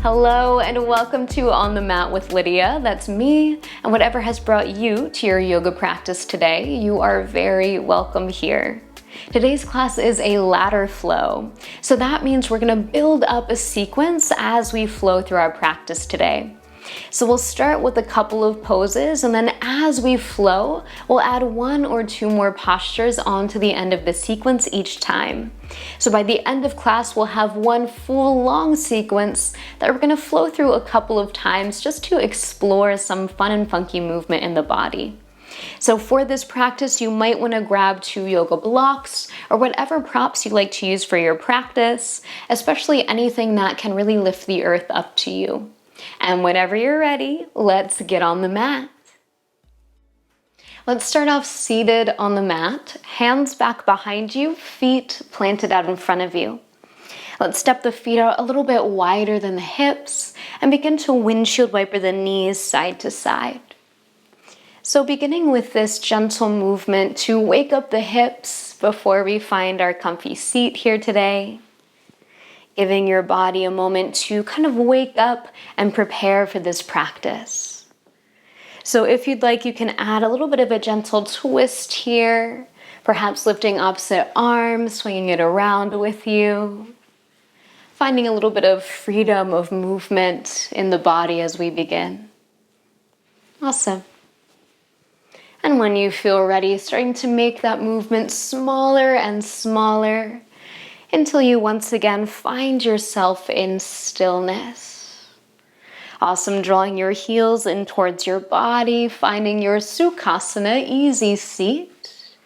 Hello and welcome to On the Mat with Lydia. That's me, and whatever has brought you to your yoga practice today, you are very welcome here. Today's class is a ladder flow, so that means we're going to build up a sequence as we flow through our practice today. So we'll start with a couple of poses, and then as we flow, we'll add one or two more postures onto the end of the sequence each time. So by the end of class, we'll have one full long sequence that we're going to flow through a couple of times just to explore some fun and funky movement in the body. So for this practice, you might want to grab 2 yoga blocks or whatever props you like to use for your practice, especially anything that can really lift the earth up to you. And whenever you're ready, let's get on the mat. Let's start off seated on the mat, hands back behind you, feet planted out in front of you. Let's step the feet out a little bit wider than the hips and begin to windshield wiper the knees side to side. So beginning with this gentle movement to wake up the hips before we find our comfy seat here today. Giving your body a moment to kind of wake up and prepare for this practice. So if you'd like, you can add a little bit of a gentle twist here, perhaps lifting opposite arm, swinging it around with you, finding a little bit of freedom of movement in the body as we begin. Awesome. And when you feel ready, starting to make that movement smaller and smaller, until you once again find yourself in stillness. Awesome, drawing your heels in towards your body, finding your Sukhasana, easy seat.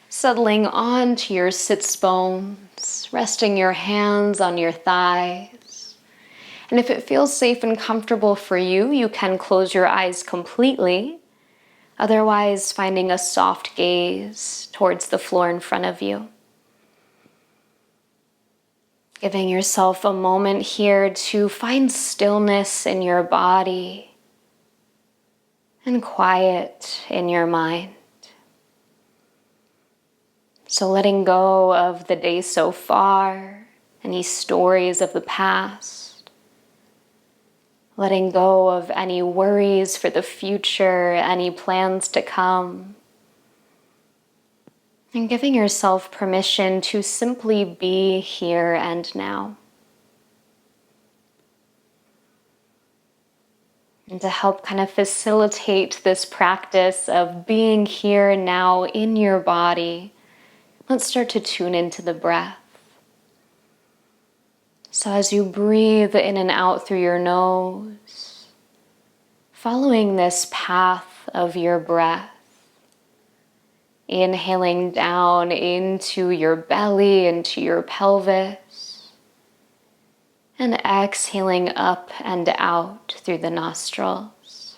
Settling onto your sits bones, resting your hands on your thighs. And if it feels safe and comfortable for you, you can close your eyes completely. Otherwise, finding a soft gaze towards the floor in front of you. Giving yourself a moment here to find stillness in your body and quiet in your mind. So letting go of the day so far, any stories of the past, letting go of any worries for the future, any plans to come. And giving yourself permission to simply be here and now. And to help kind of facilitate this practice of being here now in your body, let's start to tune into the breath. So as you breathe in and out through your nose, following this path of your breath, inhaling down into your belly, into your pelvis, and exhaling up and out through the nostrils.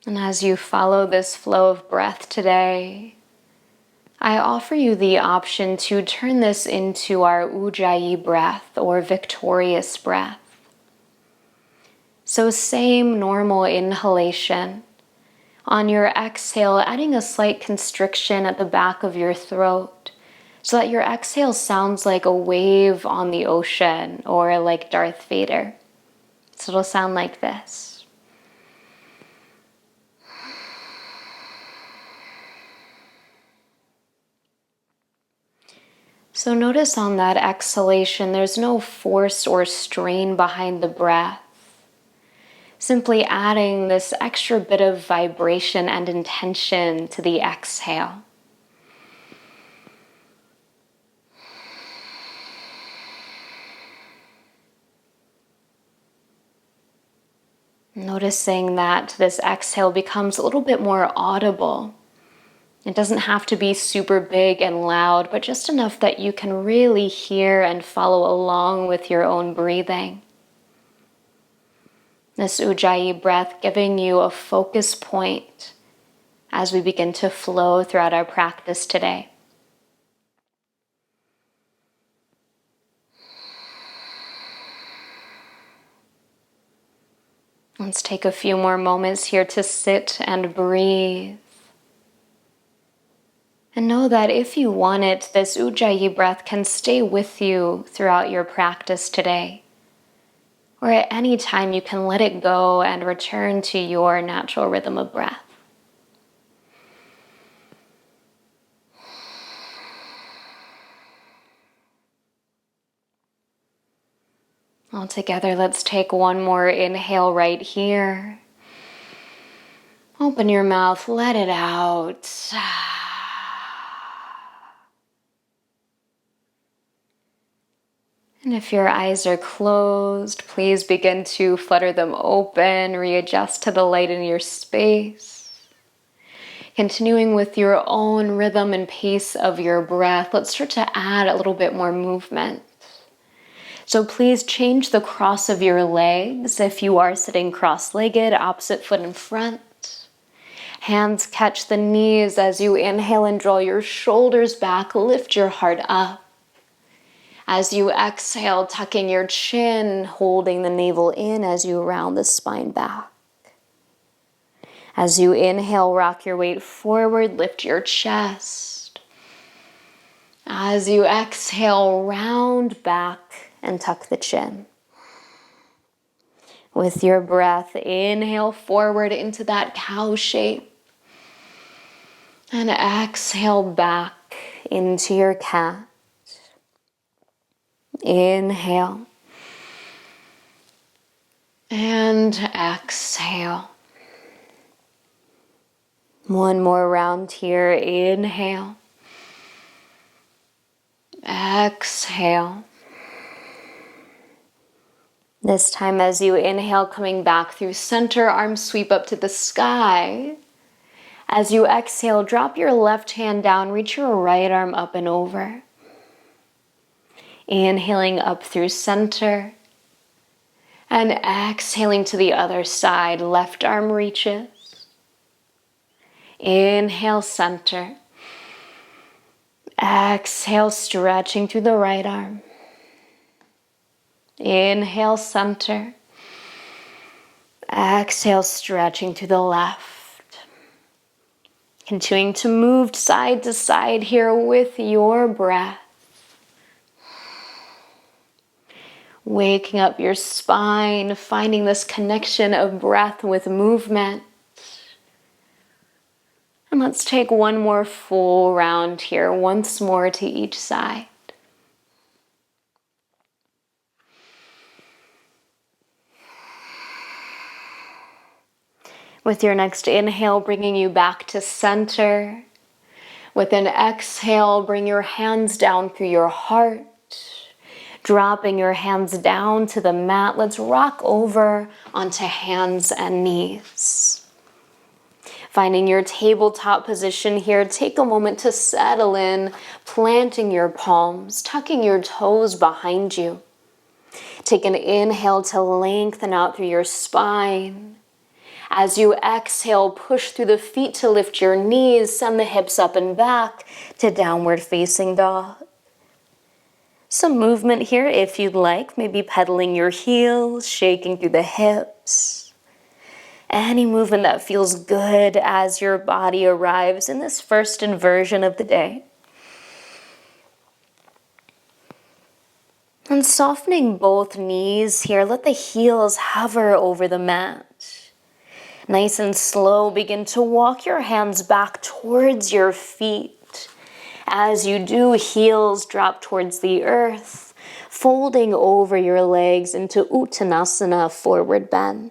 And as you follow this flow of breath today, I offer you the option to turn this into our Ujjayi breath or victorious breath. So same normal inhalation. On your exhale, adding a slight constriction at the back of your throat so that your exhale sounds like a wave on the ocean or like Darth Vader. So it'll sound like this. So notice on that exhalation, there's no force or strain behind the breath. Simply adding this extra bit of vibration and intention to the exhale. Noticing that this exhale becomes a little bit more audible. It doesn't have to be super big and loud, but just enough that you can really hear and follow along with your own breathing. This Ujjayi breath giving you a focus point as we begin to flow throughout our practice today. Let's take a few more moments here to sit and breathe. And know that if you want it, this Ujjayi breath can stay with you throughout your practice today. Or at any time you can let it go and return to your natural rhythm of breath. All together, let's take one more inhale right here. Open your mouth, let it out. And if your eyes are closed, please begin to flutter them open, readjust to the light in your space. Continuing with your own rhythm and pace of your breath, let's start to add a little bit more movement. So please change the cross of your legs if you are sitting cross-legged, opposite foot in front. Hands catch the knees as you inhale and draw your shoulders back, lift your heart up. As you exhale, tucking your chin, holding the navel in as you round the spine back. As you inhale, rock your weight forward, lift your chest. As you exhale, round back and tuck the chin. With your breath, inhale forward into that cow shape. And exhale back into your cat. Inhale. And exhale. One more round here. Inhale. Exhale. This time as you inhale, coming back through center, arms sweep up to the sky. As you exhale, drop your left hand down, reach your right arm up and over. Inhaling up through center. And exhaling to the other side, left arm reaches. Inhale, center. Exhale, stretching through the right arm. Inhale, center. Exhale, stretching to the left. Continuing to move side to side here with your breath. Waking up your spine, finding this connection of breath with movement. And let's take one more full round here, once more to each side. With your next inhale, bringing you back to center. With an exhale, bring your hands down through your heart. Dropping your hands down to the mat. Let's rock over onto hands and knees. Finding your tabletop position here, take a moment to settle in, planting your palms, tucking your toes behind you. Take an inhale to lengthen out through your spine. As you exhale, push through the feet to lift your knees, send the hips up and back to downward facing dog. Some movement here if you'd like, maybe pedaling your heels, shaking through the hips. Any movement that feels good as your body arrives in this first inversion of the day. And softening both knees here, let the heels hover over the mat. Nice and slow, begin to walk your hands back towards your feet. As you do, heels drop towards the earth, folding over your legs into Uttanasana, forward bend.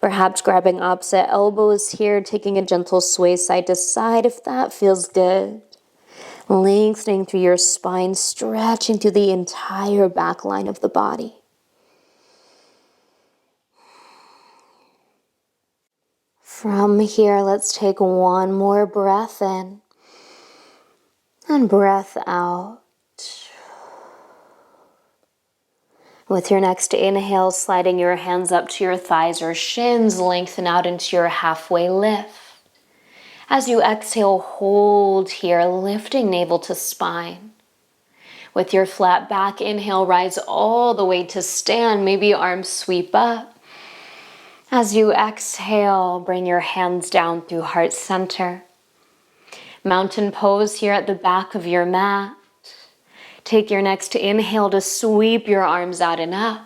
Perhaps grabbing opposite elbows here, taking a gentle sway side to side if that feels good. Lengthening through your spine, stretching through the entire back line of the body. From here, let's take one more breath in and breath out. With your next inhale, sliding your hands up to your thighs or shins, lengthen out into your halfway lift. As you exhale, hold here, lifting navel to spine. With your flat back, inhale, rise all the way to stand, maybe arms sweep up. As you exhale, bring your hands down through heart center. Mountain pose here at the back of your mat. Take your next inhale to sweep your arms out and up.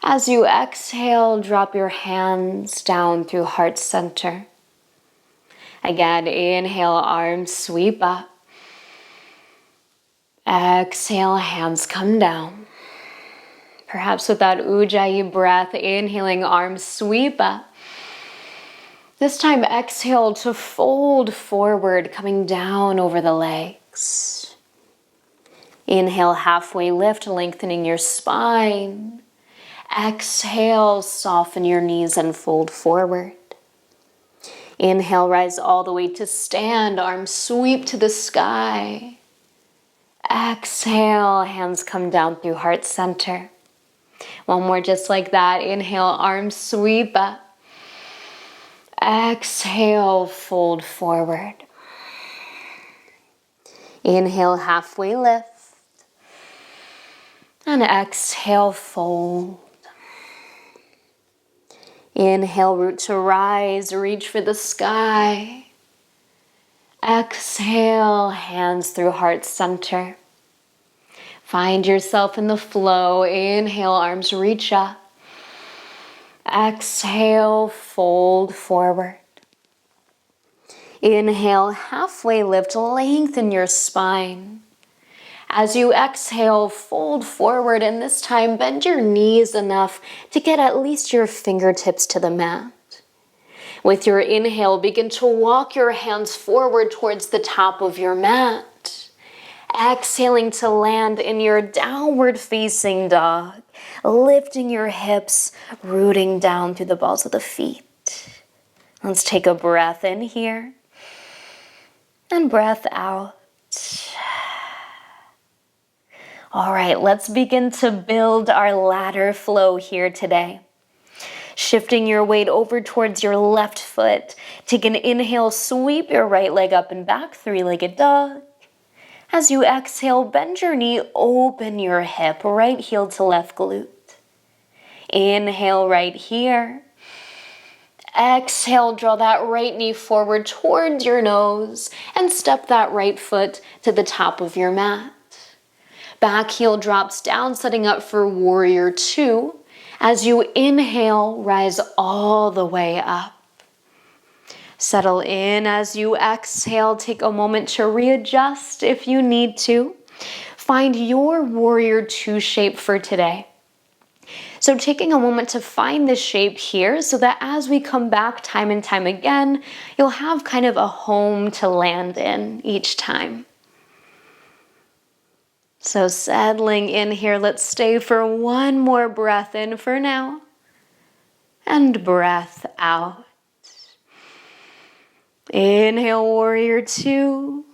As you exhale, drop your hands down through heart center. Again, inhale, arms sweep up. Exhale, hands come down. Perhaps with that Ujjayi breath, inhaling, arms sweep up. This time, exhale to fold forward, coming down over the legs. Inhale, halfway lift, lengthening your spine. Exhale, soften your knees and fold forward. Inhale, rise all the way to stand, arms sweep to the sky. Exhale, hands come down through heart center. One more just like that. Inhale, arms sweep up. Exhale, fold forward. Inhale, halfway lift. And exhale, fold. Inhale, root to rise, reach for the sky. Exhale, hands through heart center. Find yourself in the flow. Inhale, arms reach up. Exhale, fold forward. Inhale, halfway lift, lengthen your spine. As you exhale, fold forward, and this time bend your knees enough to get at least your fingertips to the mat. With your inhale, begin to walk your hands forward towards the top of your mat. Exhaling to land in your downward facing dog, lifting your hips, rooting down through the balls of the feet. Let's take a breath in here and breath out. All right, let's begin to build our ladder flow here today. Shifting your weight over towards your left foot. Take an inhale, sweep your right leg up and back, three-legged dog. As you exhale, bend your knee, open your hip, right heel to left glute. Inhale right here. Exhale, draw that right knee forward towards your nose and step that right foot to the top of your mat. Back heel drops down, setting up for warrior two. As you inhale, rise all the way up. Settle in as you exhale. Take a moment to readjust if you need to. Find your warrior two shape for today. So taking a moment to find this shape here so that as we come back time and time again, you'll have kind of a home to land in each time. So settling in here, let's stay for one more breath in for now. And breath out. Inhale, warrior two.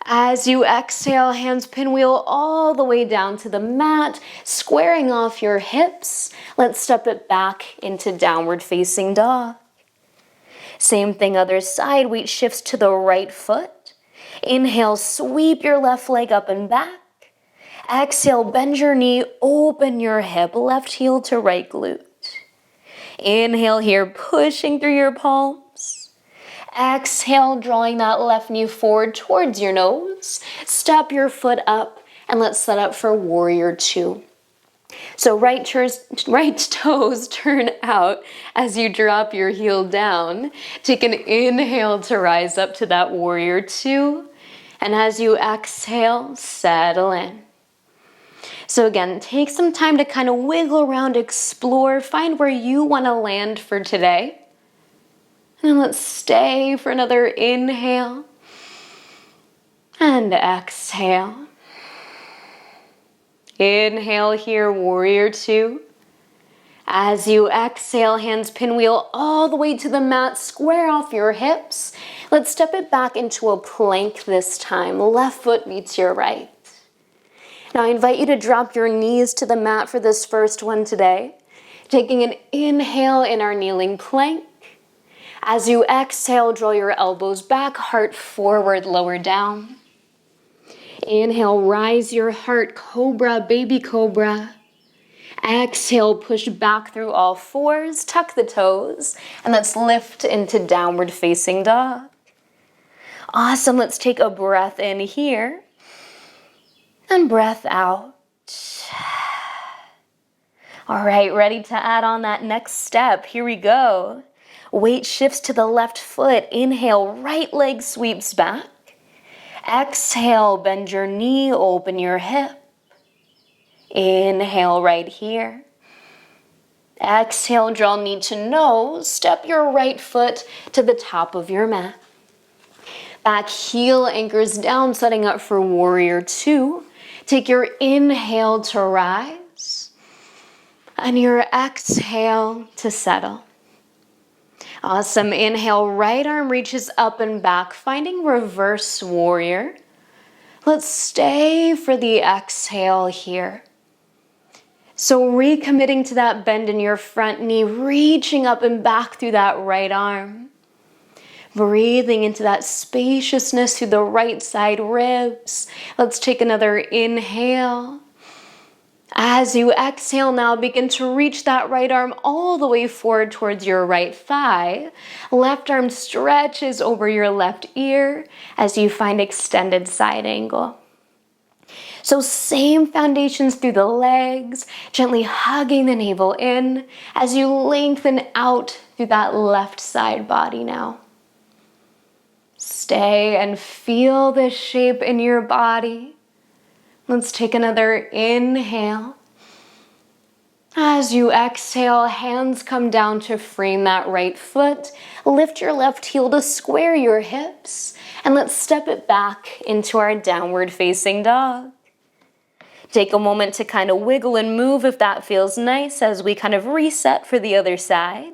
As you exhale, hands pinwheel all the way down to the mat, squaring off your hips. Let's step it back into downward facing dog. Same thing, other side, weight shifts to the right foot. Inhale, sweep your left leg up and back. Exhale, bend your knee, open your hip, left heel to right glute. Inhale here, pushing through your palms. Exhale, drawing that left knee forward towards your nose. Step your foot up and let's set up for warrior two. So right toes turn out as you drop your heel down. Take an inhale to rise up to that warrior two. And as you exhale, settle in. So again, take some time to kind of wiggle around, explore, find where you want to land for today. And then let's stay for another inhale and exhale. Inhale here, warrior two. As you exhale, hands pinwheel all the way to the mat, square off your hips. Let's step it back into a plank this time. Left foot meets your right. Now I invite you to drop your knees to the mat for this first one today. Taking an inhale in our kneeling plank. As you exhale, draw your elbows back, heart forward, lower down. Inhale, rise your heart, cobra, baby cobra. Exhale, push back through all fours, tuck the toes, and let's lift into downward facing dog. Awesome. Let's take a breath in here and breath out. All right, ready to add on that next step. Here we go. Weight shifts to the left foot. Inhale, right leg sweeps back. Exhale, bend your knee, open your hip. Inhale right here. Exhale, draw knee to nose. Step your right foot to the top of your mat. Back heel anchors down, setting up for warrior two. Take your inhale to rise and your exhale to settle. Awesome. Inhale, right arm reaches up and back, finding reverse warrior. Let's stay for the exhale here. So recommitting to that bend in your front knee, reaching up and back through that right arm. Breathing into that spaciousness through the right side ribs. Let's take another inhale. As you exhale now, begin to reach that right arm all the way forward towards your right thigh. Left arm stretches over your left ear as you find extended side angle. So same foundations through the legs, gently hugging the navel in as you lengthen out through that left side body now. Stay and feel this shape in your body. Let's take another inhale. As you exhale, hands come down to frame that right foot. Lift your left heel to square your hips. And let's step it back into our downward facing dog. Take a moment to kind of wiggle and move if that feels nice as we kind of reset for the other side.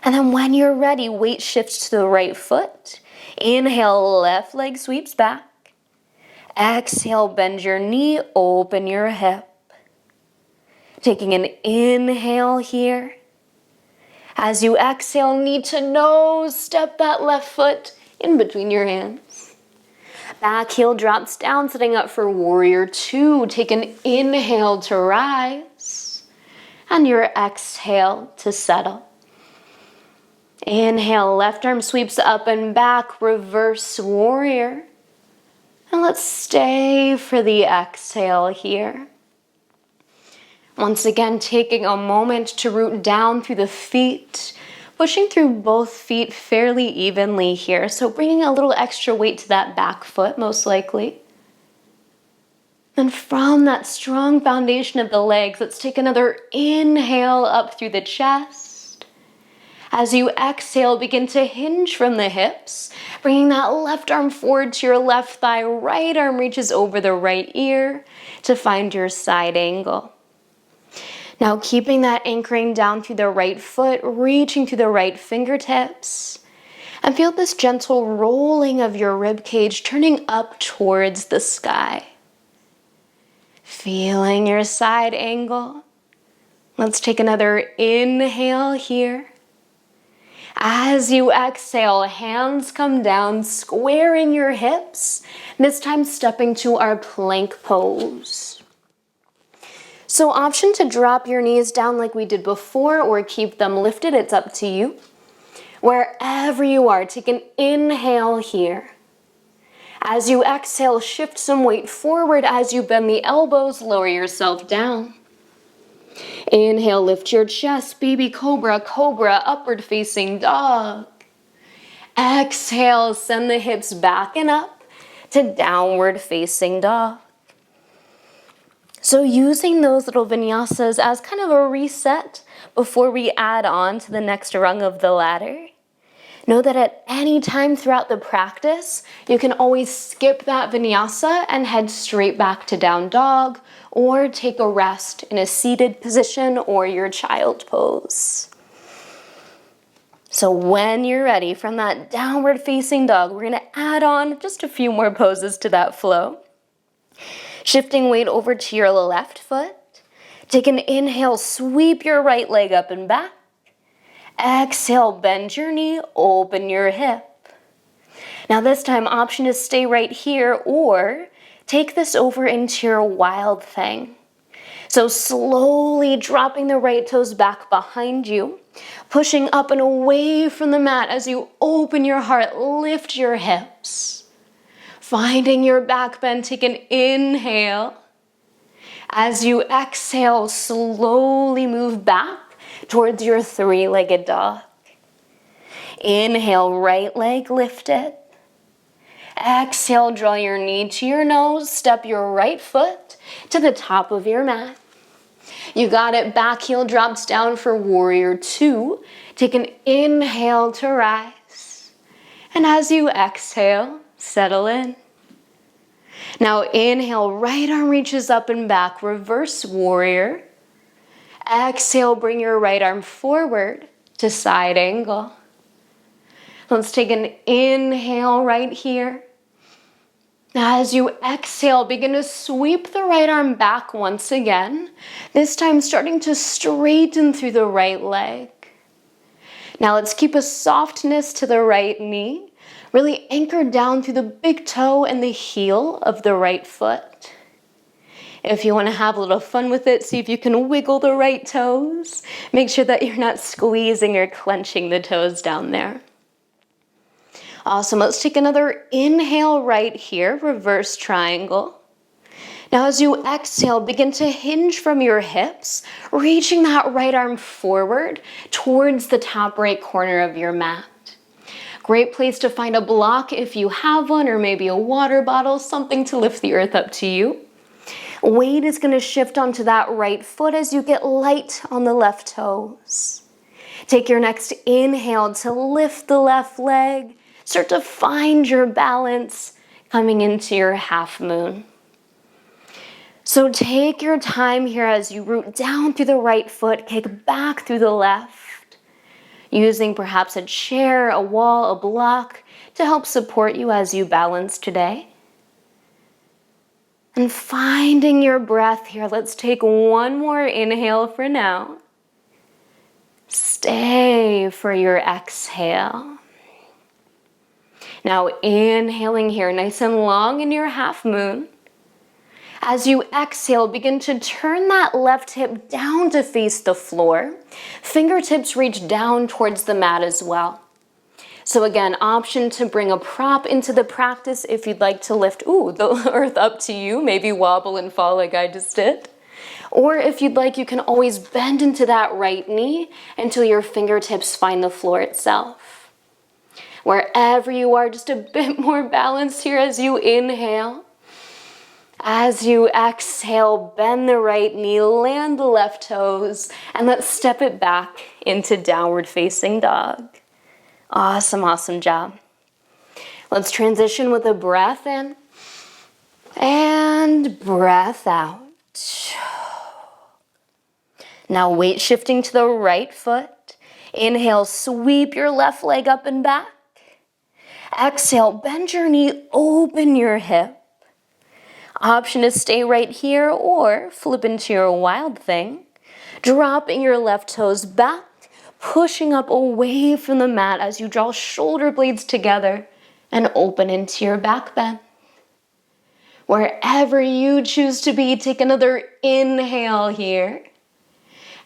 And then when you're ready, weight shifts to the right foot. Inhale, left leg sweeps back. Exhale, bend your knee, open your hip. Taking an inhale here. As you exhale, knee to nose, step that left foot in between your hands. Back heel drops down, setting up for warrior two. Take an inhale to rise and your exhale to settle. Inhale, left arm sweeps up and back, reverse warrior. And let's stay for the exhale here. Once again, taking a moment to root down through the feet, pushing through both feet fairly evenly here. So bringing a little extra weight to that back foot, most likely. Then from that strong foundation of the legs, let's take another inhale up through the chest. As you exhale, begin to hinge from the hips, bringing that left arm forward to your left thigh, right arm reaches over the right ear to find your side angle. Now keeping that anchoring down through the right foot, reaching through the right fingertips, and feel this gentle rolling of your rib cage turning up towards the sky. Feeling your side angle. Let's take another inhale here. As you exhale, hands come down, squaring your hips, this time stepping to our plank pose. So option to drop your knees down like we did before or keep them lifted, it's up to you. Wherever you are, take an inhale here. As you exhale, shift some weight forward as you bend the elbows, lower yourself down. Inhale, lift your chest, baby cobra, cobra, upward facing dog. Exhale, send the hips back and up to downward facing dog. So using those little vinyasas as kind of a reset before we add on to the next rung of the ladder. Know that at any time throughout the practice, you can always skip that vinyasa and head straight back to down dog or take a rest in a seated position or your child pose. So when you're ready from that downward facing dog, we're gonna add on just a few more poses to that flow. Shifting weight over to your left foot. Take an inhale, sweep your right leg up and back. Exhale, bend your knee, open your hip. Now this time, option is stay right here or take this over into your wild thing. So slowly dropping the right toes back behind you, pushing up and away from the mat as you open your heart, lift your hips. Finding your back bend, take an inhale. As you exhale, slowly move back towards your three-legged dog. Inhale, right leg lifted. Exhale, draw your knee to your nose, step your right foot to the top of your mat. You got it, back heel drops down for warrior two. Take an inhale to rise. And as you exhale, settle in. Now inhale, right arm reaches up and back, reverse warrior. Exhale, bring your right arm forward to side angle. Let's take an inhale right here. Now as you exhale, begin to sweep the right arm back once again, this time starting to straighten through the right leg. Now let's keep a softness to the right knee, really anchored down through the big toe and the heel of the right foot. If you want to have a little fun with it, see if you can wiggle the right toes. Make sure that you're not squeezing or clenching the toes down there. Awesome, let's take another inhale right here, reverse triangle. Now as you exhale, begin to hinge from your hips, reaching that right arm forward towards the top right corner of your mat. Great place to find a block if you have one, or maybe a water bottle, something to lift the earth up to you. Weight is going to shift onto that right foot as you get light on the left toes. Take your next inhale to lift the left leg. Start to find your balance coming into your half moon. So take your time here as you root down through the right foot, kick back through the left, using perhaps a chair, a wall, a block to help support you as you balance today. And finding your breath here, let's take one more inhale for now. Stay for your exhale. Now inhaling here, nice and long in your half moon. As you exhale, begin to turn that left hip down to face the floor. Fingertips reach down towards the mat as well. So again, option to bring a prop into the practice if you'd like to lift, the earth up to you, maybe wobble and fall like I just did. Or if you'd like, you can always bend into that right knee until your fingertips find the floor itself. Wherever you are, just a bit more balance here as you inhale. As you exhale, bend the right knee, land the left toes, and let's step it back into downward facing dog. Awesome, awesome job. Let's transition with a breath in and breath out. Now weight shifting to the right foot. Inhale, sweep your left leg up and back. Exhale, bend your knee, open your hip. Option is stay right here or flip into your wild thing. Dropping your left toes back, pushing up away from the mat as you draw shoulder blades together and open into your back bend. Wherever you choose to be, take another inhale here.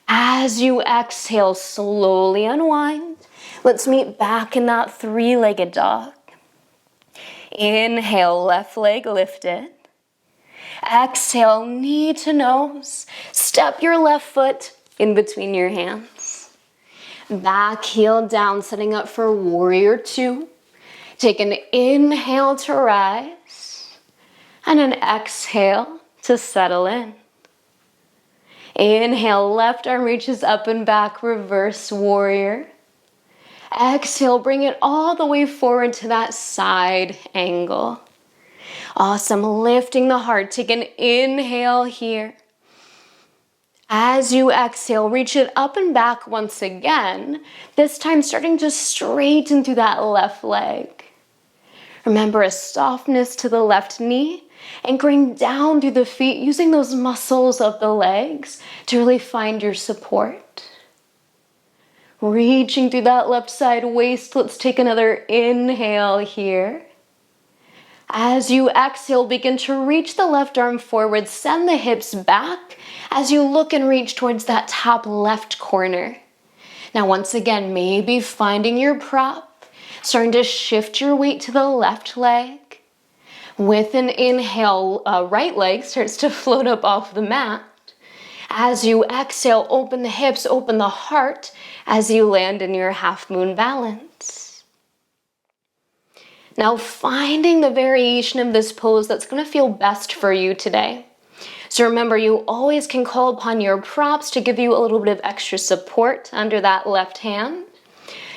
As you exhale, slowly unwind. Let's meet back in that three-legged dog. Inhale, left leg lifted. Exhale, knee to nose. Step your left foot in between your hands. Back heel down, setting up for warrior two. Take an inhale to rise and an exhale to settle in. Inhale, left arm reaches up and back, reverse warrior. Exhale, bring it all the way forward to that side angle. Awesome, lifting the heart. Take an inhale here. As you exhale, reach it up and back once again, this time starting to straighten through that left leg. Remember a softness to the left knee, anchoring down through the feet, using those muscles of the legs to really find your support. Reaching through that left side waist, let's take another inhale here. As you exhale, begin to reach the left arm forward, send the hips back as you look and reach towards that top left corner. Now once again, maybe finding your prop, starting to shift your weight to the left leg. With an inhale, right leg starts to float up off the mat. As you exhale, open the hips, open the heart as you land in your half moon balance. Now finding the variation of this pose that's going to feel best for you today. So remember, you always can call upon your props to give you a little bit of extra support under that left hand.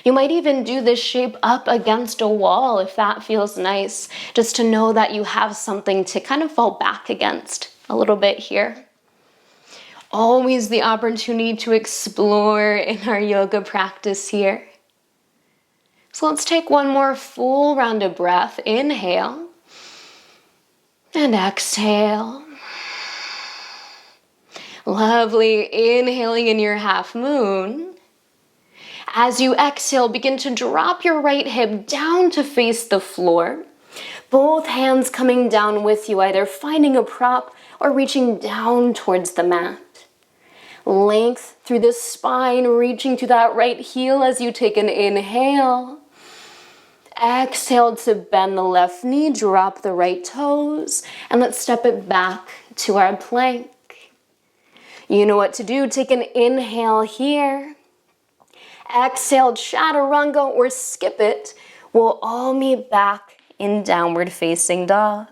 You might even do this shape up against a wall if that feels nice, just to know that you have something to kind of fall back against a little bit here. Always the opportunity to explore in our yoga practice here. So let's take one more full round of breath. Inhale and exhale. Lovely. Inhaling in your half moon. As you exhale, begin to drop your right hip down to face the floor. Both hands coming down with you, either finding a prop or reaching down towards the mat. Length through the spine, reaching to that right heel as you take an inhale. Exhale to bend the left knee, drop the right toes, and let's step it back to our plank. You know what to do. Take an inhale here. Exhale, chaturanga, or skip it. We'll all meet back in downward facing dog.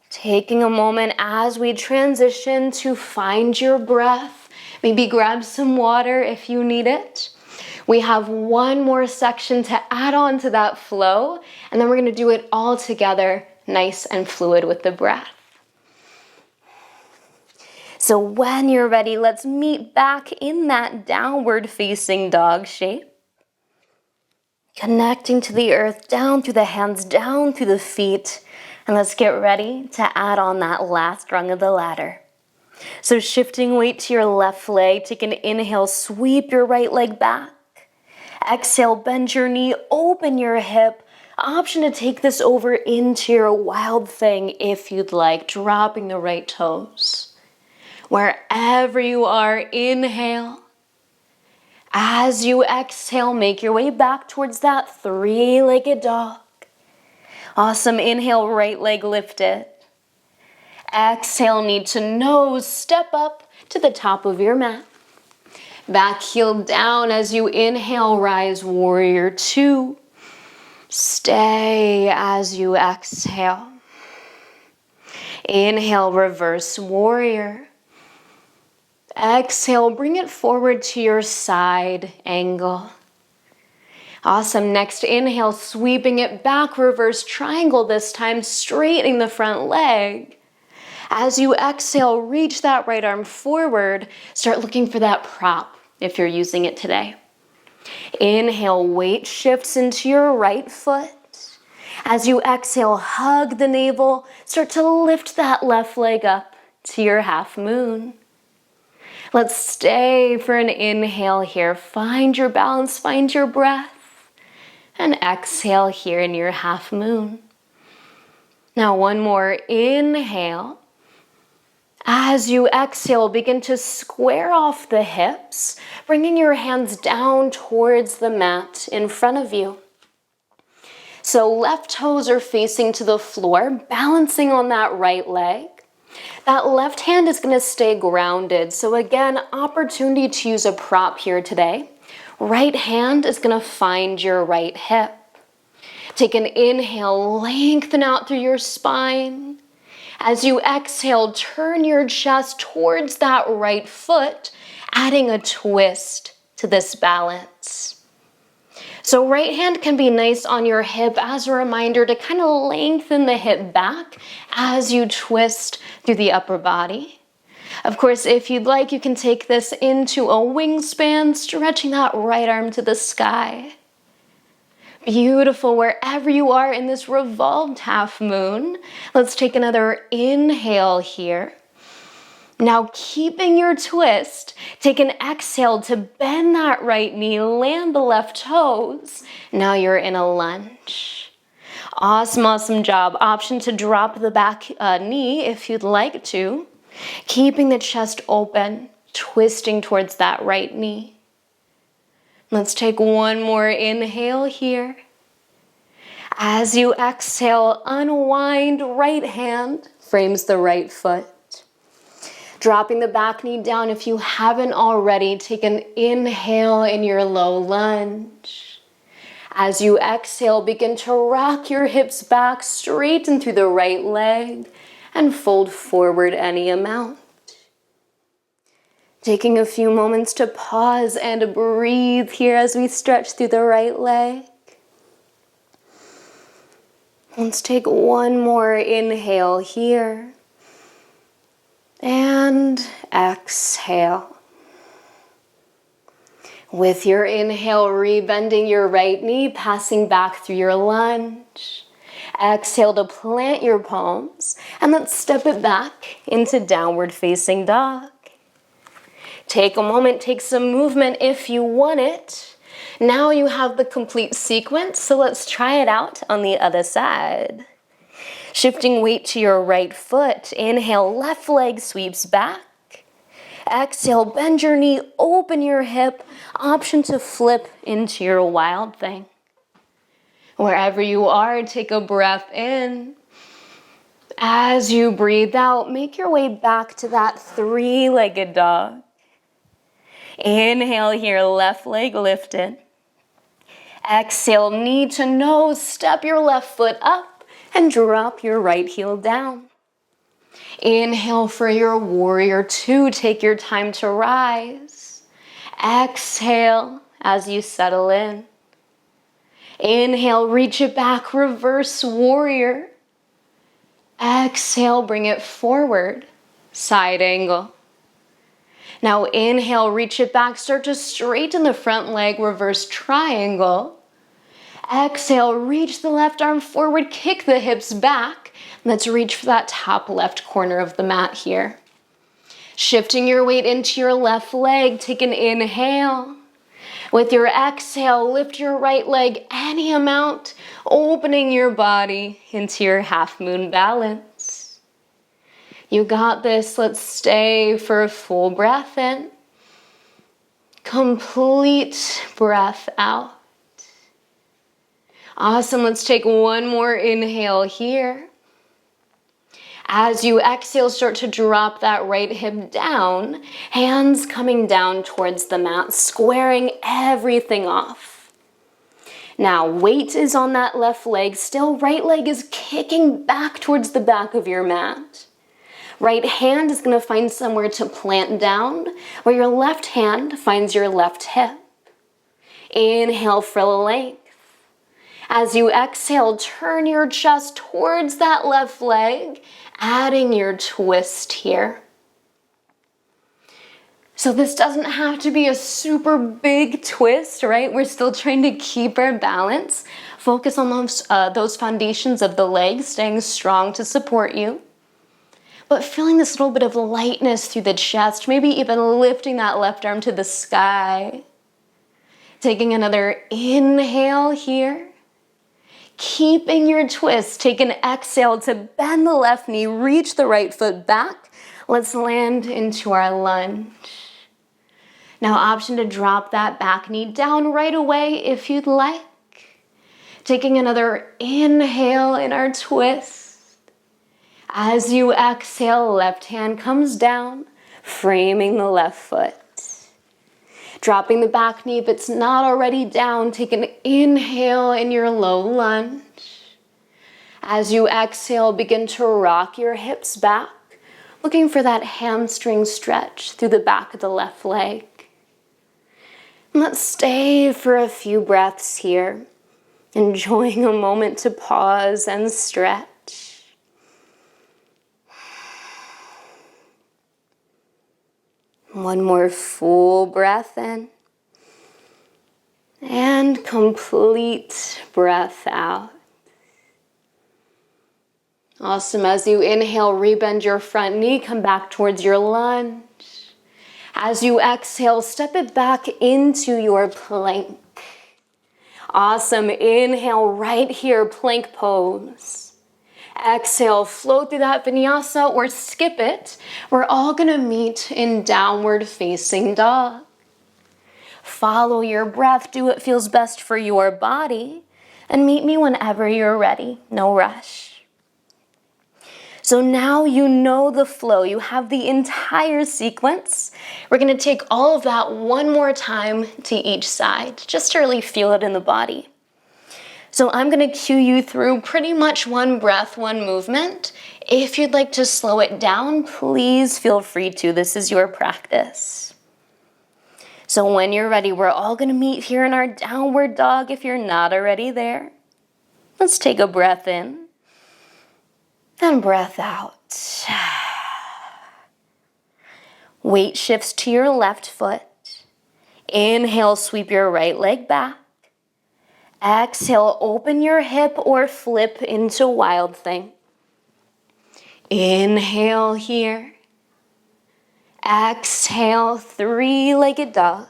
Taking a moment as we transition to find your breath. Maybe grab some water if you need it. We have one more section to add on to that flow, and then we're going to do it all together, nice and fluid with the breath. So when you're ready, let's meet back in that downward facing dog shape. Connecting to the earth, down through the hands, down through the feet. And let's get ready to add on that last rung of the ladder. So shifting weight to your left leg, take an inhale, sweep your right leg back. Exhale, bend your knee, open your hip. Option to take this over into your wild thing if you'd like, dropping the right toes. Wherever you are, inhale. As you exhale, make your way back towards that three-legged dog. Awesome. Inhale, right leg lifted. Exhale, knee to nose, step up to the top of your mat. Back heel down as you inhale, rise, warrior two. Stay as you exhale. Inhale, reverse warrior. Exhale, bring it forward to your side angle. Awesome. Next inhale, sweeping it back, reverse triangle this time, straightening the front leg. As you exhale, reach that right arm forward. Start looking for that prop if you're using it today. Inhale, weight shifts into your right foot. As you exhale, hug the navel. Start to lift that left leg up to your half moon. Let's stay for an inhale here. Find your balance, find your breath. And exhale here in your half moon. Now one more inhale. As you exhale, begin to square off the hips, bringing your hands down towards the mat in front of you. So left toes are facing to the floor, balancing on that right leg. That left hand is going to stay grounded. So again, opportunity to use a prop here today. Right hand is going to find your right hip. Take an inhale, lengthen out through your spine. As you exhale, turn your chest towards that right foot, adding a twist to this balance. So right hand can be nice on your hip as a reminder to kind of lengthen the hip back as you twist through the upper body. Of course, if you'd like, you can take this into a wingspan, stretching that right arm to the sky. Beautiful. Wherever you are in this revolved half moon, let's take another inhale here. Now, keeping your twist, take an exhale to bend that right knee, land the left toes. Now you're in a lunge. Awesome, awesome job. Option to drop the back knee if you'd like to. Keeping the chest open, twisting towards that right knee. Let's take one more inhale here. As you exhale, unwind right hand, frames the right foot. Dropping the back knee down. If you haven't already, take an inhale in your low lunge. As you exhale, begin to rock your hips back, straighten through the right leg, and fold forward any amount. Taking a few moments to pause and breathe here as we stretch through the right leg. Let's take one more inhale here. And exhale. With your inhale, rebending your right knee, passing back through your lunge. Exhale to plant your palms, and let's step it back into downward facing dog. Take a moment, take some movement if you want it. Now you have the complete sequence, so let's try it out on the other side. Shifting weight to your right foot. Inhale, left leg sweeps back. Exhale, bend your knee, open your hip. Option to flip into your wild thing. Wherever you are, take a breath in. As you breathe out, make your way back to that three-legged dog. Inhale here, left leg lifted. Exhale, knee to nose, step your left foot up and drop your right heel down. Inhale for your warrior two, take your time to rise. Exhale as you settle in. Inhale, reach it back, reverse warrior. Exhale, bring it forward, side angle. Now inhale, reach it back, start to straighten the front leg, reverse triangle. Exhale, reach the left arm forward, kick the hips back. Let's reach for that top left corner of the mat here. Shifting your weight into your left leg, take an inhale. With your exhale, lift your right leg any amount, opening your body into your half moon balance. You got this. Let's stay for a full breath in. Complete breath out. Awesome. Let's take one more inhale here. As you exhale, start to drop that right hip down, hands coming down towards the mat, squaring everything off. Now, weight is on that left leg, still right leg is kicking back towards the back of your mat. Right hand is going to find somewhere to plant down, where your left hand finds your left hip. Inhale for length. As you exhale, turn your chest towards that left leg, adding your twist here. So this doesn't have to be a super big twist, right? We're still trying to keep our balance. Focus on those foundations of the legs, staying strong to support you. But feeling this little bit of lightness through the chest, maybe even lifting that left arm to the sky. Taking another inhale here. Keeping your twist, take an exhale to bend the left knee, reach the right foot back. Let's land into our lunge. Now, option to drop that back knee down right away if you'd like. Taking another inhale in our twist. As you exhale, left hand comes down, framing the left foot. Dropping the back knee if it's not already down, take an inhale in your low lunge. As you exhale, begin to rock your hips back, looking for that hamstring stretch through the back of the left leg. And let's stay for a few breaths here, enjoying a moment to pause and stretch. One more full breath in. And complete breath out. Awesome. As you inhale, rebend your front knee, come back towards your lunge. As you exhale, step it back into your plank. Awesome. Inhale right here, plank pose. Exhale, flow through that vinyasa or skip it. We're all gonna meet in downward facing dog. Follow your breath, do what feels best for your body, and meet me whenever you're ready, no rush. So now you know the flow, you have the entire sequence. We're gonna take all of that one more time to each side, just to really feel it in the body. So I'm gonna cue you through pretty much one breath, one movement. If you'd like to slow it down, please feel free to. This is your practice. So when you're ready, we're all gonna meet here in our downward dog if you're not already there. Let's take a breath in and breath out. Weight shifts to your left foot. Inhale, sweep your right leg back. Exhale, open your hip or flip into Wild Thing. Inhale here. Exhale, three-legged dog.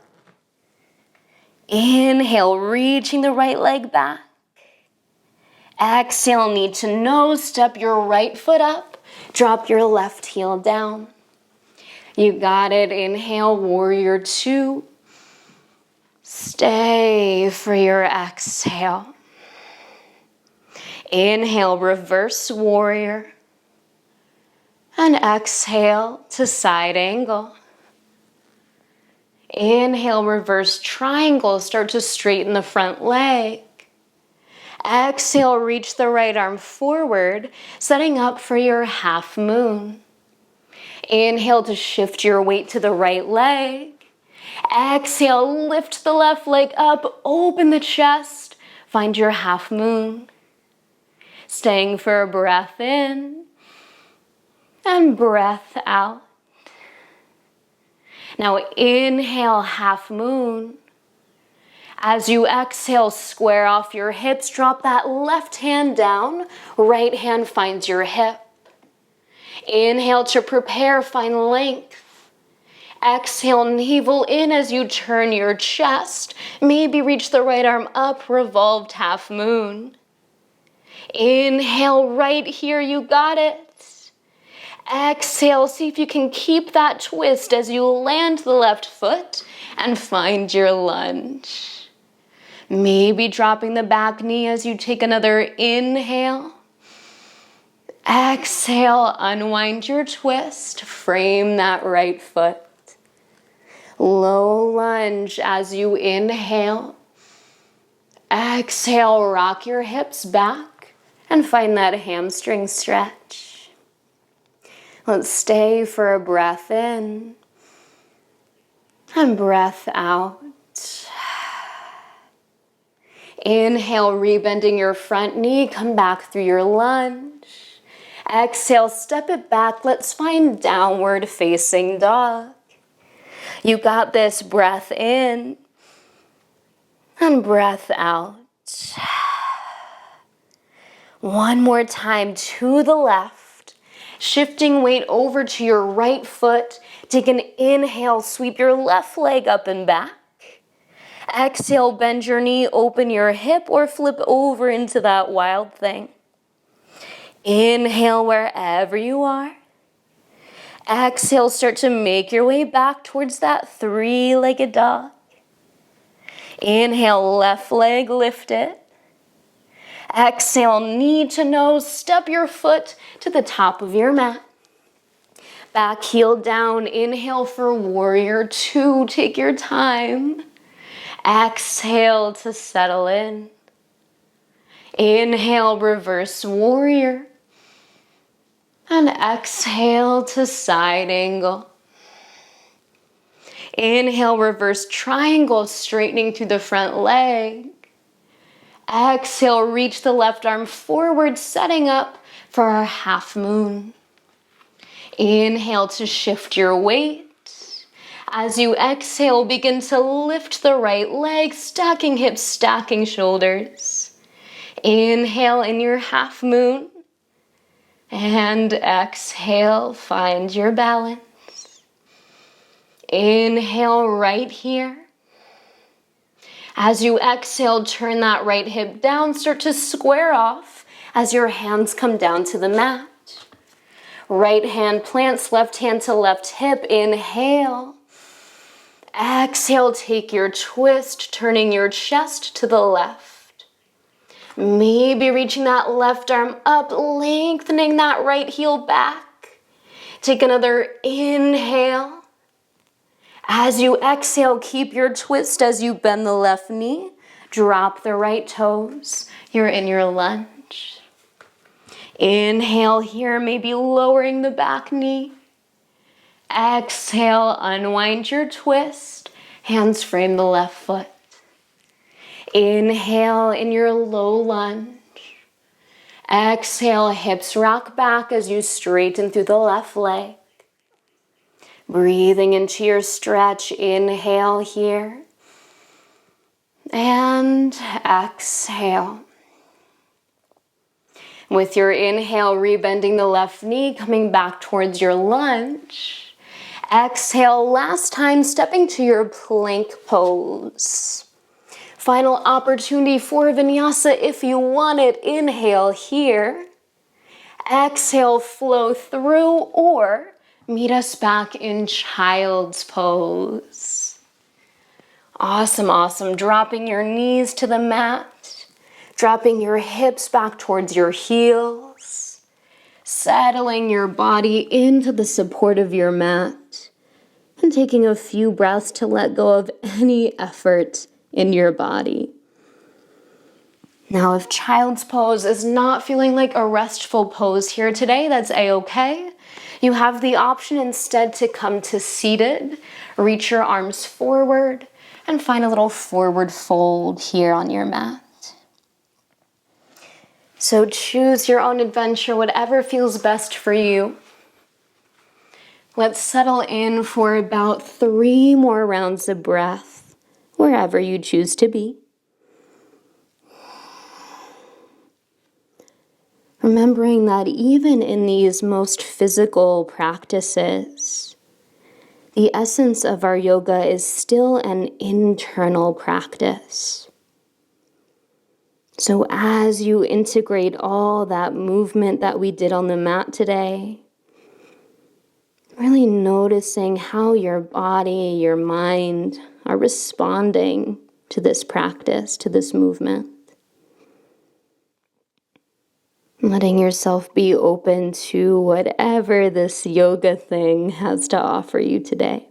Inhale, reaching the right leg back. Exhale, knee to nose, step your right foot up, drop your left heel down. You got it. Inhale, warrior two. Stay for your exhale. Inhale, reverse warrior. And exhale to side angle. Inhale, reverse triangle. Start to straighten the front leg. Exhale, reach the right arm forward, setting up for your half moon. Inhale to shift your weight to the right leg. Exhale, lift the left leg up, open the chest, find your half moon. Staying for a breath in and breath out. Now inhale, half moon. As you exhale, square off your hips, drop that left hand down, right hand finds your hip. Inhale to prepare, find length. Exhale, navel in as you turn your chest. Maybe reach the right arm up, revolved half moon. Inhale right here, you got it. Exhale, see if you can keep that twist as you land the left foot and find your lunge. Maybe dropping the back knee as you take another inhale. Exhale, unwind your twist, frame that right foot. Low lunge as you inhale. Exhale, rock your hips back and find that hamstring stretch. Let's stay for a breath in and breath out. Inhale, rebending your front knee, come back through your lunge. Exhale, step it back. Let's find downward facing dog. You got this. Breath in and breath out. One more time to the left. Shifting weight over to your right foot. Take an inhale, sweep your left leg up and back. Exhale, bend your knee, open your hip or flip over into that Wild Thing. Inhale wherever you are. Exhale, start to make your way back towards that three-legged dog. Inhale, left leg, lift it. Exhale, knee to nose, step your foot to the top of your mat. Back heel down, inhale for warrior two, take your time. Exhale to settle in. Inhale, reverse warrior. And exhale to side angle. Inhale, reverse triangle, straightening through the front leg. Exhale, reach the left arm forward, setting up for our half moon. Inhale to shift your weight. As you exhale, begin to lift the right leg, stacking hips, stacking shoulders. Inhale in your half moon. And exhale, find your balance. Inhale right here. As you exhale, turn that right hip down, start to square off as your hands come down to the mat. Right hand plants, left hand to left hip, inhale. Exhale, take your twist, turning your chest to the left. Maybe reaching that left arm up, lengthening that right heel back. Take another inhale. As you exhale, keep your twist as you bend the left knee. Drop the right toes. You're in your lunge. Inhale here, maybe lowering the back knee. Exhale, unwind your twist. Hands frame the left foot. Inhale in your low lunge. Exhale, hips rock back as you straighten through the left leg. Breathing into your stretch, inhale here. And exhale. With your inhale, rebending the left knee, coming back towards your lunge. Exhale, last time, stepping to your plank pose. Final opportunity for vinyasa if you want it. Inhale here. Exhale, flow through, or meet us back in child's pose. Awesome, awesome. Dropping your knees to the mat. Dropping your hips back towards your heels. Settling your body into the support of your mat. And taking a few breaths to let go of any effort in your body. Now, if child's pose is not feeling like a restful pose here today, that's a-okay. You have the option instead to come to seated, reach your arms forward, and find a little forward fold here on your mat. So choose your own adventure, whatever feels best for you. Let's settle in for about 3 more rounds of breath, wherever you choose to be. Remembering that even in these most physical practices, the essence of our yoga is still an internal practice. So as you integrate all that movement that we did on the mat today, really noticing how your body, your mind are responding to this practice, to this movement. Letting yourself be open to whatever this yoga thing has to offer you today.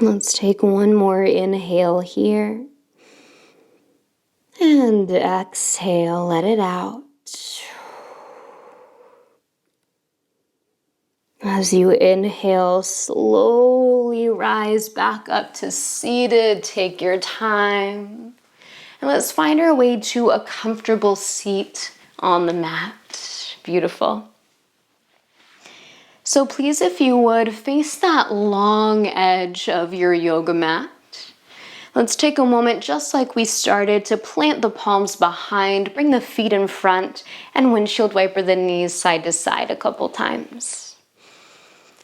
Let's take one more inhale here. And exhale, let it out. As you inhale, slowly rise back up to seated. Take your time. And let's find our way to a comfortable seat on the mat. Beautiful. So please, if you would, face that long edge of your yoga mat. Let's take a moment, just like we started, to plant the palms behind, bring the feet in front, and windshield wiper the knees side to side a couple times.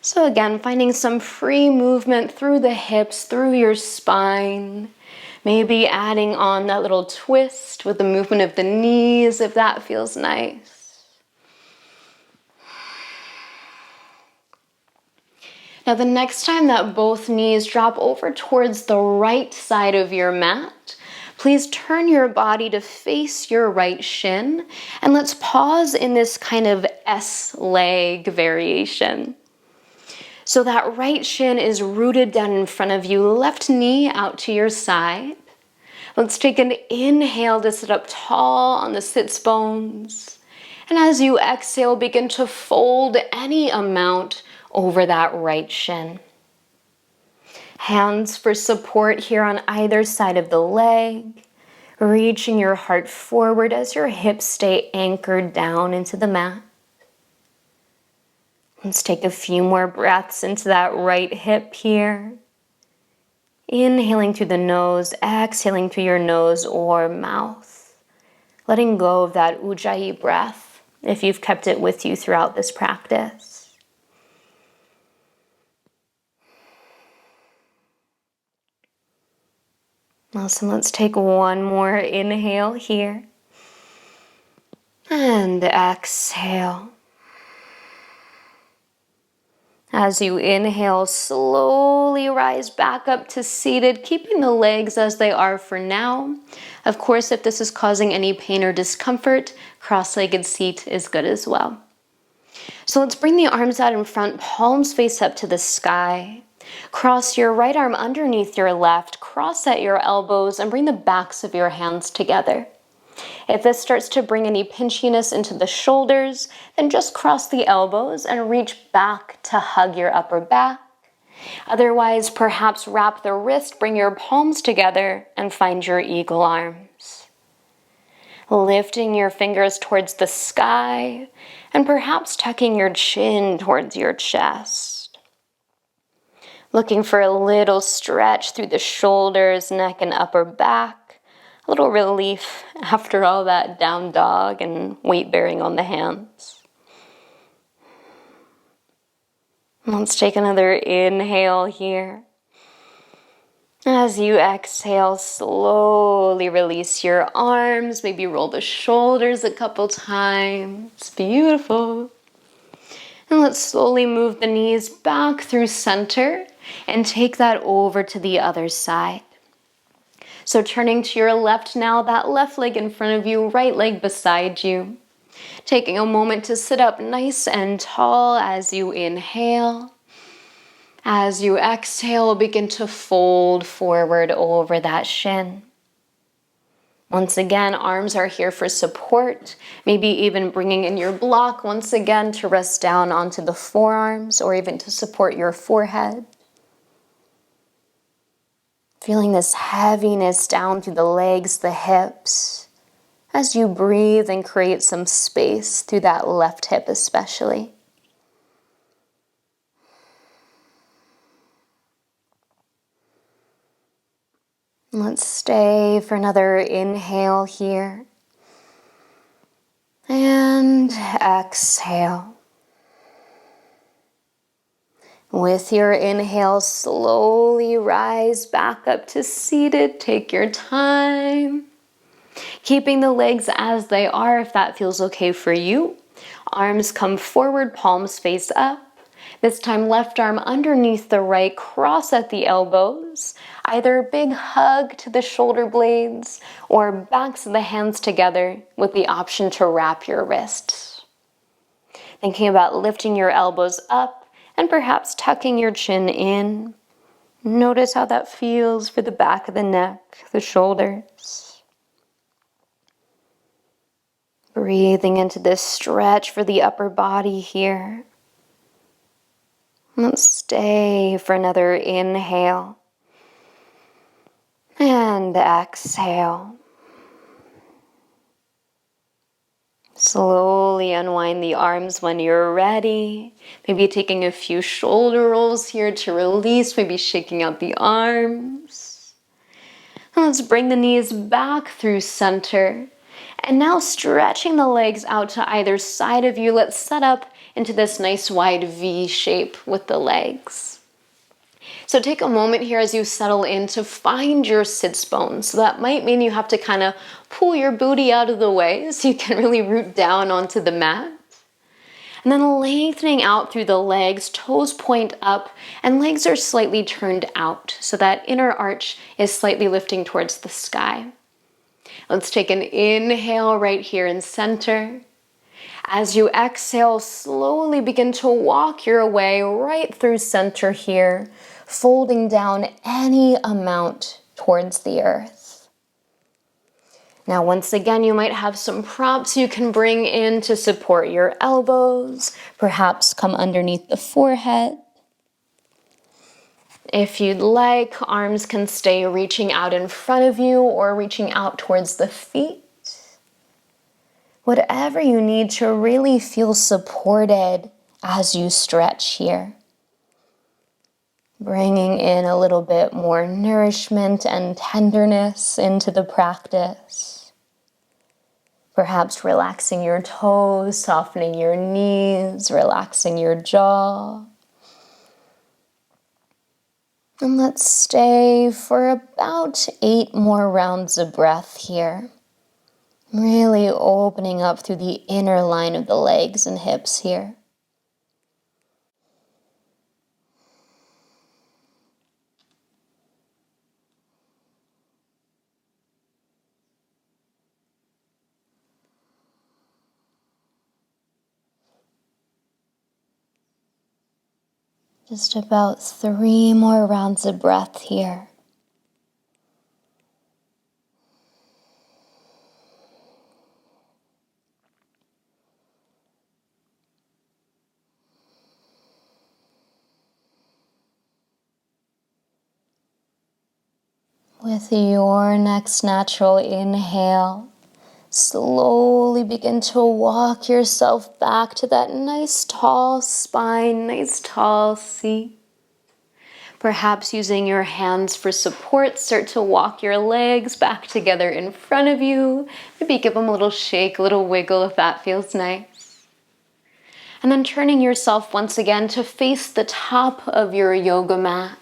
So again, finding some free movement through the hips, through your spine. Maybe adding on that little twist with the movement of the knees, if that feels nice. Now the next time that both knees drop over towards the right side of your mat, please turn your body to face your right shin, and let's pause in this kind of S-leg variation. So that right shin is rooted down in front of you, left knee out to your side. Let's take an inhale to sit up tall on the sits bones. And as you exhale, begin to fold any amount over that right shin. Hands for support here on either side of the leg. Reaching your heart forward as your hips stay anchored down into the mat. Let's take a few more breaths into that right hip here. Inhaling through the nose, exhaling through your nose or mouth. Letting go of that Ujjayi breath if you've kept it with you throughout this practice. Awesome. Let's take one more inhale here. And exhale. As you inhale, slowly rise back up to seated, keeping the legs as they are for now. Of course, if this is causing any pain or discomfort, cross-legged seat is good as well. So let's bring the arms out in front, palms face up to the sky. Cross your right arm underneath your left, cross at your elbows, and bring the backs of your hands together. If this starts to bring any pinchiness into the shoulders, then just cross the elbows and reach back to hug your upper back. Otherwise, perhaps wrap the wrist, bring your palms together, and find your eagle arms. Lifting your fingers towards the sky, and perhaps tucking your chin towards your chest. Looking for a little stretch through the shoulders, neck, and upper back. A little relief after all that down dog and weight bearing on the hands. Let's take another inhale here. As you exhale, slowly release your arms. Maybe roll the shoulders a couple times. Beautiful. And let's slowly move the knees back through center and take that over to the other side. So turning to your left now, that left leg in front of you, right leg beside you. Taking a moment to sit up nice and tall as you inhale. As you exhale, begin to fold forward over that shin. Once again, arms are here for support, maybe even bringing in your block once again to rest down onto the forearms or even to support your forehead. Feeling this heaviness down through the legs, the hips, as you breathe and create some space through that left hip especially. Let's stay for another inhale here. And exhale. With your inhale, slowly rise back up to seated. Take your time. Keeping the legs as they are if that feels okay for you. Arms come forward, palms face up. This time left arm underneath the right, cross at the elbows. Either a big hug to the shoulder blades or backs of the hands together with the option to wrap your wrists. Thinking about lifting your elbows up and perhaps tucking your chin in. Notice how that feels for the back of the neck, the shoulders. Breathing into this stretch for the upper body here. Let's stay for another inhale. And exhale. Slowly unwind the arms when you're ready. Maybe taking a few shoulder rolls here to release, maybe shaking out the arms. And let's bring the knees back through center. And now stretching the legs out to either side of you, let's set up into this nice wide V shape with the legs. So take a moment here as you settle in to find your sits bones. So that might mean you have to kind of pull your booty out of the way so you can really root down onto the mat. And then lengthening out through the legs, toes point up, and legs are slightly turned out so that inner arch is slightly lifting towards the sky. Let's take an inhale right here in center. As you exhale, slowly begin to walk your way right through center here, folding down any amount towards the earth. Now, once again, you might have some props you can bring in to support your elbows, perhaps come underneath the forehead. If you'd like, arms can stay reaching out in front of you or reaching out towards the feet. Whatever you need to really feel supported as you stretch here. Bringing in a little bit more nourishment and tenderness into the practice. Perhaps relaxing your toes, softening your knees, relaxing your jaw. And let's stay for about 8 more rounds of breath here. Really opening up through the inner line of the legs and hips here. Just about 3 more rounds of breath here. With your next natural inhale, slowly begin to walk yourself back to that nice tall spine, nice tall seat. Perhaps using your hands for support, start to walk your legs back together in front of you. Maybe give them a little shake, a little wiggle if that feels nice. And then turning yourself once again to face the top of your yoga mat.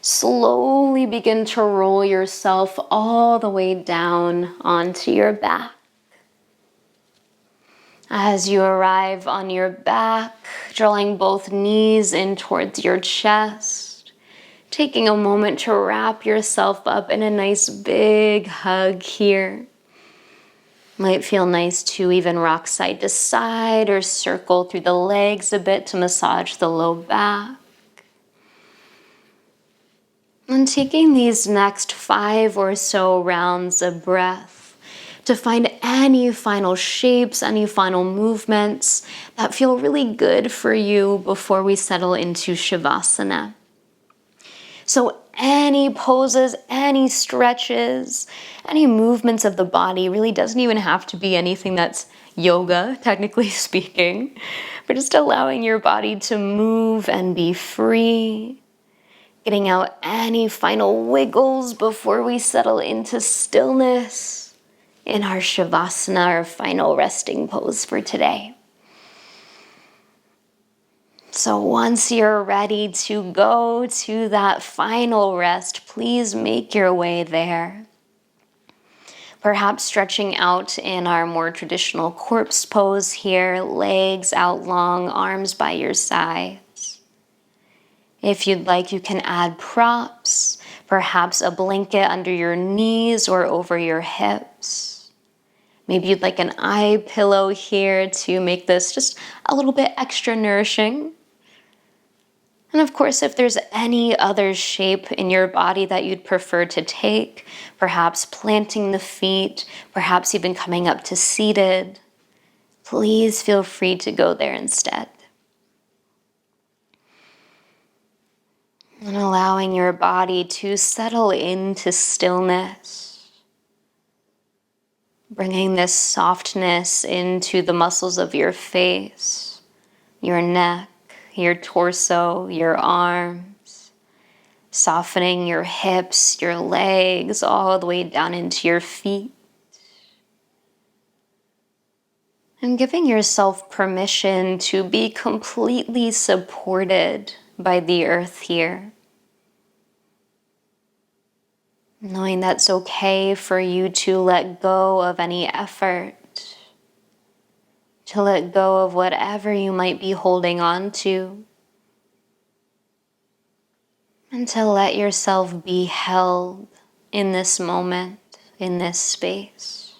Slowly begin to roll yourself all the way down onto your back. As you arrive on your back, drawing both knees in towards your chest, taking a moment to wrap yourself up in a nice big hug here. Might feel nice to even rock side to side or circle through the legs a bit to massage the low back. And taking these next 5 or so rounds of breath to find any final shapes, any final movements that feel really good for you before we settle into Shavasana. So any poses, any stretches, any movements of the body really doesn't even have to be anything that's yoga, technically speaking, but just allowing your body to move and be free. Getting out any final wiggles before we settle into stillness in our Shavasana, our final resting pose for today. So once you're ready to go to that final rest, please make your way there. Perhaps stretching out in our more traditional corpse pose here, legs out long, arms by your side. If you'd like, you can add props, perhaps a blanket under your knees or over your hips. Maybe you'd like an eye pillow here to make this just a little bit extra nourishing. And of course, if there's any other shape in your body that you'd prefer to take, perhaps planting the feet, perhaps even coming up to seated, please feel free to go there instead. And allowing your body to settle into stillness. Bringing this softness into the muscles of your face, your neck, your torso, your arms. Softening your hips, your legs, all the way down into your feet. And giving yourself permission to be completely supported by the earth here. Knowing that's okay for you to let go of any effort, to let go of whatever you might be holding on to, and to let yourself be held in this moment, in this space.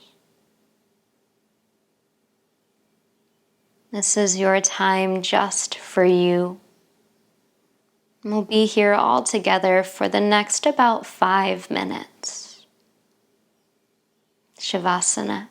This is your time just for you. We'll be here all together for the next about 5 minutes. Shavasana.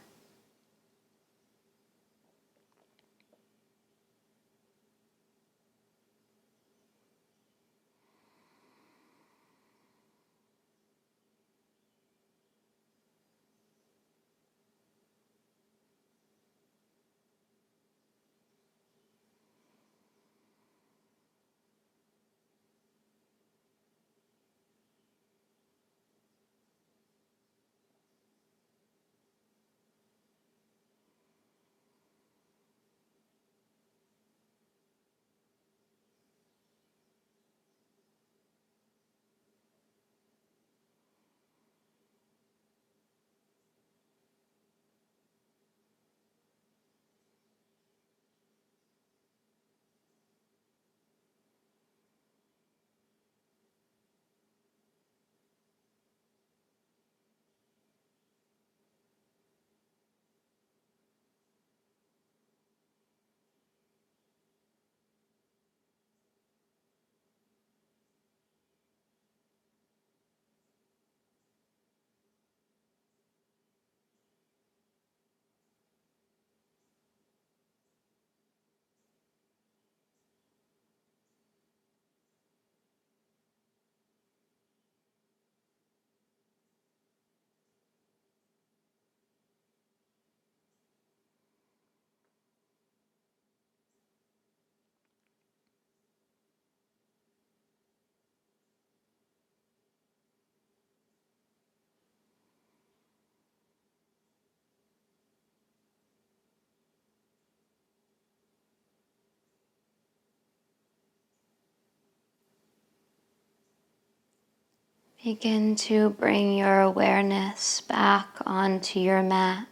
Begin to bring your awareness back onto your mat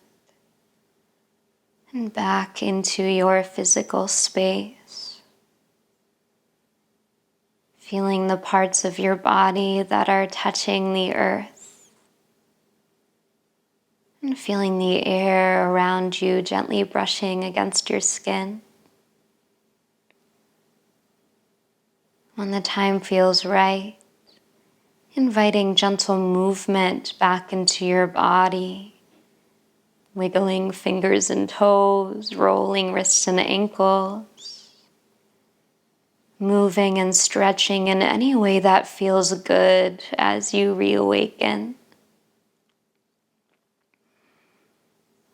and back into your physical space. Feeling the parts of your body that are touching the earth. And feeling the air around you gently brushing against your skin. When the time feels right, inviting gentle movement back into your body, wiggling fingers and toes, rolling wrists and ankles, moving and stretching in any way that feels good as you reawaken.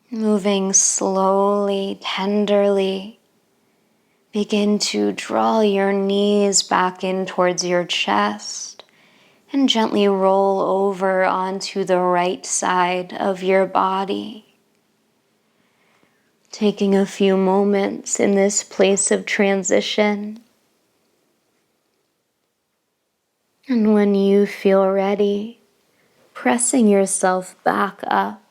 Moving slowly, tenderly, begin to draw your knees back in towards your chest. And gently roll over onto the right side of your body. Taking a few moments in this place of transition. And when you feel ready, pressing yourself back up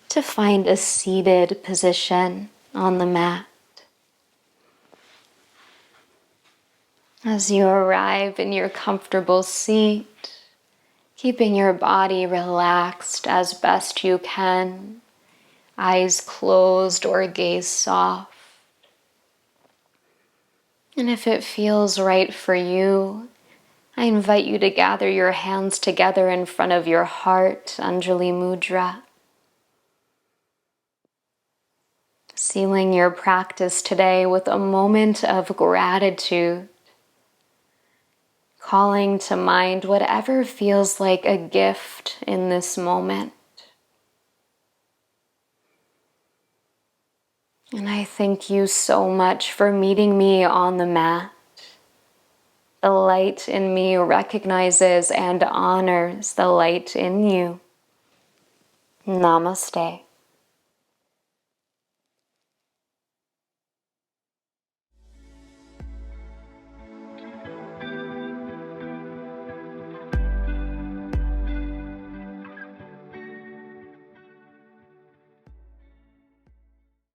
to find a seated position on the mat. As you arrive in your comfortable seat, keeping your body relaxed as best you can, eyes closed or gaze soft. And if it feels right for you, I invite you to gather your hands together in front of your heart, Anjali Mudra. Sealing your practice today with a moment of gratitude. Calling to mind whatever feels like a gift in this moment. And I thank you so much for meeting me on the mat. The light in me recognizes and honors the light in you. Namaste.